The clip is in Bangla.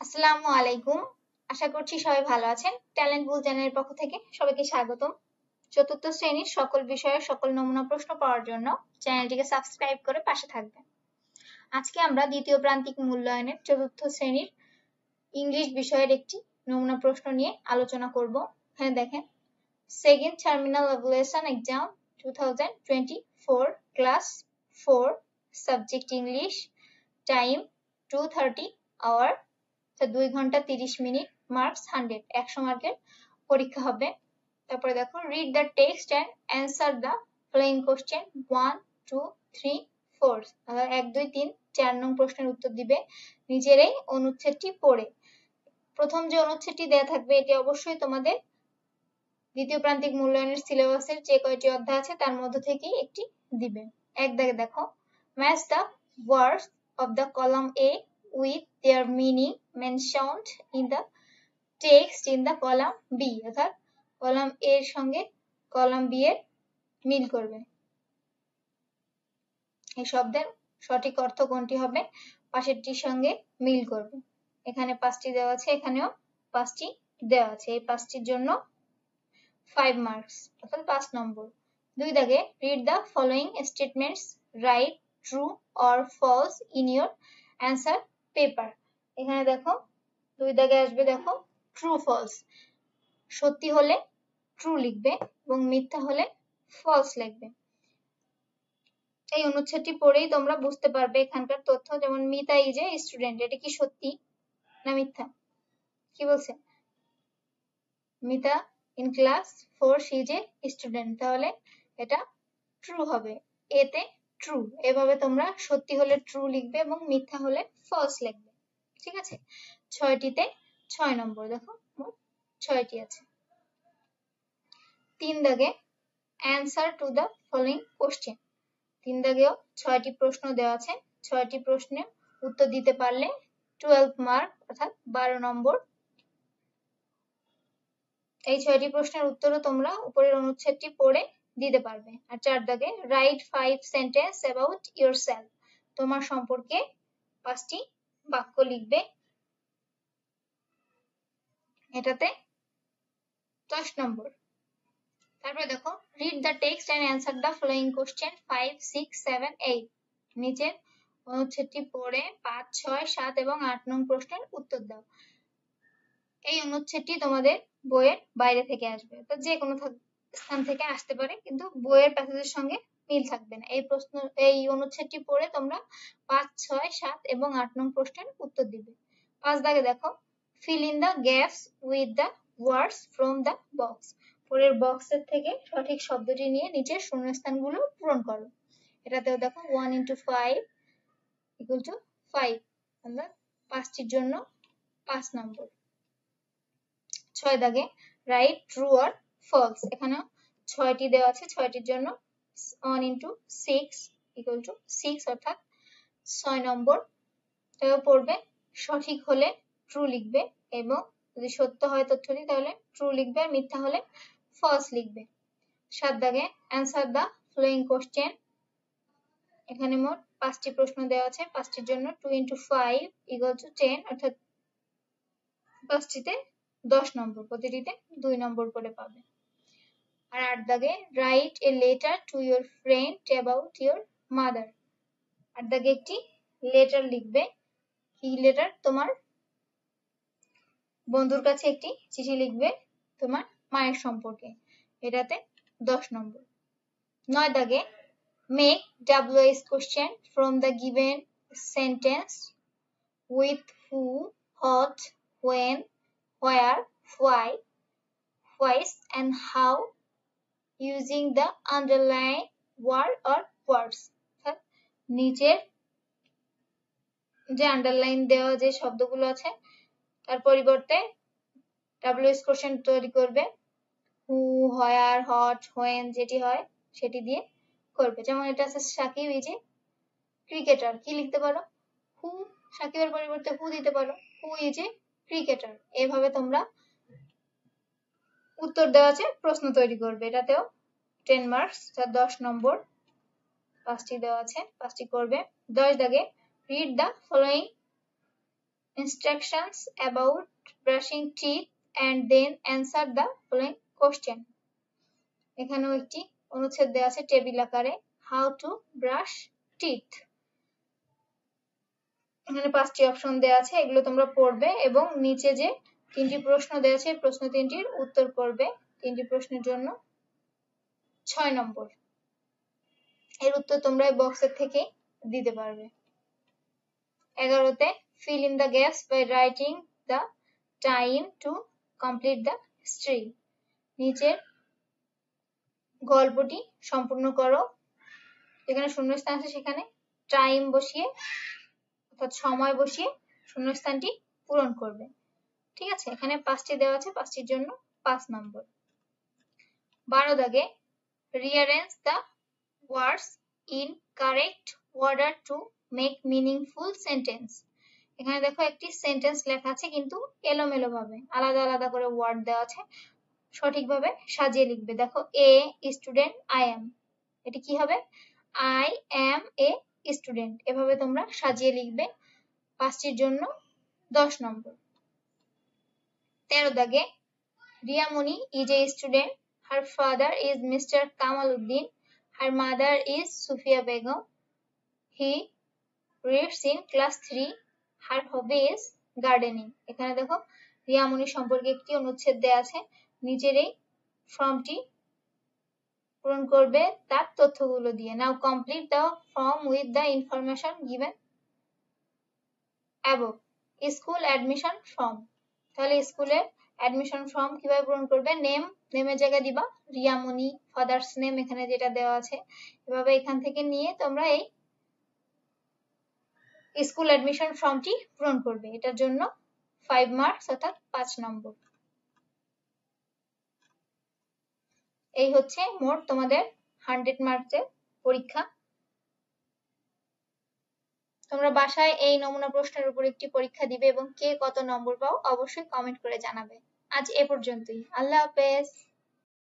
আসসালামু আলাইকুম। আশা করছি সবাই ভালো আছেন। ট্যালেন্ট বুল চ্যানেলের পক্ষ থেকে সবাইকে স্বাগতম। চতুর্থ শ্রেণীর সকল বিষয়ের সকল নমুনা প্রশ্ন পাওয়ার জন্য চ্যানেলটিকে সাবস্ক্রাইব করে পাশে থাকবেন। আজকে আমরা দ্বিতীয় প্রান্তিক মূল্যায়নের চতুর্থ শ্রেণীর ইংলিশ বিষয়ের একটি নমুনা প্রশ্ন নিয়ে আলোচনা করব। এখানে দেখেন, second terminal evaluation exam 2024 class 4 subject English, time 2:30 hour, 2 ঘন্টা 30 মিনিট, মার্কস 100, 100 মার্কের পরীক্ষা হবে। তারপরে দেখো, read the text and answer the following question 1, 2, 3, 4। 1, 2, 3, 4 নং প্রশ্নের উত্তর দিবে নিজের এই অনুচ্ছেদটি পড়ে। প্রথম যে অনুচ্ছেদটি দেয়া থাকবে এটি অবশ্যই তোমাদের দ্বিতীয় প্রান্তিক মূল্যায়নের সিলেবাসের যে কয়টি অধ্যায় আছে তার মধ্য থেকেই একটি দিবে। এক দাগে দেখো, match the words of the column A with their meaning mentioned in the text in the column B, অর্থাৎ কলাম A এর সঙ্গে কলাম B এর মিল করবে। এই শব্দের সঠিক অর্থ কোনটি হবে, পাশেরটির সঙ্গে মিল করবে। এখানে 5টি দেওয়া আছে, এখানেও 5টি দেওয়া আছে। এই 5টির জন্য 5 মার্কস, অর্থাৎ 5 নম্বর। 2 দাগে, read the following statements, write true or false in your answer paper। এখানে দেখো 2 দাগে আসবে, দেখো ট্রু ফলস। সত্যি হলে ট্রু লিখবে এবং মিথ্যা হলে ফলস লিখবে। এই অনুচ্ছেদটি পড়েই তোমরা বুঝতে পারবে এখানকার তথ্য। যেমন মিতা ইজ এ স্টুডেন্ট, এটা কি সত্যি না মিথ্যা? কি বলছে? Mita in class 4 she is a student, তাহলে এটা ট্রু হবে, এতে ট্রু। এভাবে তোমরা সত্যি হলে ট্রু লিখবে এবং মিথ্যা হলে ফলস লিখবে। ঠিক আছে? 6টিতে 6 নম্বর, দেখো মোট 6টি আছে। 3 দাগে, answer to the following question. 3 দাগেও 6টি প্রশ্ন দেওয়া আছে। 6টি প্রশ্নের উত্তর দিতে পারলে 12 মার্ক, অর্থাৎ 12 নম্বর। এই 6টি প্রশ্নের উত্তরও তোমরা উপরের অনুচ্ছেদটি পড়ে দিতে পারবে। আর 4 দাগে, রাইট 5 সেন্টেন্স অ্যাবাউট ইয়োরসেলফ। তোমার সম্পর্কে 5টি বাক্য লিখবে। এটাতে 10 নম্বর। তারপরে দেখো, read the text and answer the following question 5, 6, 7, 8। নিচের অনুচ্ছেদটি পড়ে 5, 6, 7 এবং 8 নং প্রশ্নের উত্তর দাও। এই অনুচ্ছেদটি তোমাদের বইয়ের বাইরে থেকে আসবে, তো যে কোনো স্থান থেকে আসতে পারে, কিন্তু বইয়ের প্যাসেজের সঙ্গে মিল থাকবে না। এই অনুচ্ছেদটি পড়ে তোমরা 5, 6, 7 এবং 8 নং প্রশ্নের উত্তর দিবে। 5 দাগে দেখো, fill in the gaps with the words from the box. পরের বক্সের থেকে সঠিক শব্দটি নিয়ে নিচের শূন্যস্থানগুলো পূরণ করো। এটাতেও দেখো 1 into 5 equal to 5, আমরা 5টির জন্য 5 নম্বর। 6 দাগে, রাইট ট্রু অর ফলস। এখানেও 6টি দেওয়া আছে, 6টির জন্য 1 into 6 equal to 6, অর্থাৎ 6 নম্বর। এটাও পড়বে, সঠিক হলে ট্রু লিখবে এবং যদি সত্য হয় তথ্যটি তাহলে ট্রু লিখবে, আর মিথ্যা হলে ফলস লিখবে। 7 দাগে, অ্যান্সার দ্য ফলোইং কোশ্চেন। এখানে মোট 5টি প্রশ্ন দেওয়া আছে, 5টির জন্য 2 into 5 equal to 10, অর্থাৎ 5টিতে 10 নম্বর, প্রতিটিতে 2 নম্বর করে পাবে। আর 8 দাগে, write a letter to your friend about your mother. 8 দাগে একটি লেটার লিখবে। কি লেটার? তোমার বন্ধুর কাছে একটি চিঠি লিখবে তোমার মায়ের সম্পর্কে, এটাতে 10 নম্বর। 9 দাগে, make WH question from the given sentence with who, what, when, where, why, whence and how using the underline word or words। নিচের যে আন্ডারলাইন দেওয়া যে শব্দগুলো আছে তার পরিবর্তে WH কোশ্চেন তৈরি করবে। হু, হোয়ার, হট, হোয়েন যেটি হয় সেটি দিয়ে করবে। যেমন এটা আছে সাকিব ইজ এ ক্রিকেটার, কি লিখতে পারো? হু, সাকিবের পরিবর্তে হু দিতে পারো, হু ইজ এ ক্রিকেটার। এভাবে তোমরা উত্তর দেওয়া আছে প্রশ্ন তৈরি করবে। এটাতেও 10 মার্কস, 10 নম্বর। 5টি দেওয়া আছে, 5টি করবে। 10 দাগে, read the following instructions about brushing teeth and then answer the following question. এখানেও একটি অনুচ্ছেদ দেওয়া আছে টেবিল আকারে, how to brush teeth. এখানে 5টি অপশন দেওয়া আছে, এগুলো তোমরা পড়বে এবং নিচে যে 3টি প্রশ্ন দেওয়া আছে প্রশ্ন 3টির উত্তর করবে। 3টি প্রশ্নের জন্য 6 নম্বর। এর উত্তর তোমরা এই বক্সের থেকে দিতে পারবে। 11তে fill in the gaps by writing the time to complete the history. নিচের গল্পটি সম্পূর্ণ করো। যেখানে শূন্যস্থান আছে সেখানে টাইম বসিয়ে অর্থাৎ সময় বসিয়ে শূন্যস্থানটি পূরণ করবে। ঠিক আছে, এখানে 5টি দেওয়া আছে, 5টির জন্য 5 নম্বর। 12 দাগে rearrange the words in correct order to make meaningful sentence. এখানে দেখো একটি সেন্টেন্স লেখা আছে কিন্তু এলোমেলো ভাবে, আলাদা আলাদা করে ওয়ার্ড দেওয়া আছে, সঠিকভাবে সাজিয়ে লিখবে। দেখো এ স্টুডেন্ট আই এম, এটি কি হবে আই এম এ স্টুডেন্ট, এভাবে তোমরা সাজিয়ে লিখবে। 5টির জন্য 10 নম্বর। 13 দাগে Riyamoni is a student, her father is Mr. Kamaluddin, her mother is Sufia Begum, he reads in class 3, her hobby is gardening. এখানে দেখো রিয়ামণি সম্পর্কে একটি অনুচ্ছেদ দেওয়া আছে, নিচের এই ফর্মটি পূরণ করবে তার তথ্যগুলো দিয়ে। Now complete the form with the information given above. School admission form, তাহলে স্কুলের অ্যাডমিশন ফর্ম কিভাবে পূরণ করবে? নেমের জায়গায় দিবা রিয়ামণি, ফাদার্স নেম এখানে যেটা দেওয়া আছে, এভাবে এখান থেকে নিয়ে তোমরা এই স্কুল অ্যাডমিশন ফর্মটি পূরণ করবে। এটার জন্য 5 মার্কস অর্থাৎ 5 নম্বর। এই হচ্ছে মোট তোমাদের 100 মার্কসের পরীক্ষা। তোমরা বাসায় এই নমুনা প্রশ্নের উপর একটি পরীক্ষা দিবে এবং কে কত নম্বর পাও অবশ্যই কমেন্ট করে জানাবে। আজ এ পর্যন্তই, আল্লাহ হাফেজ।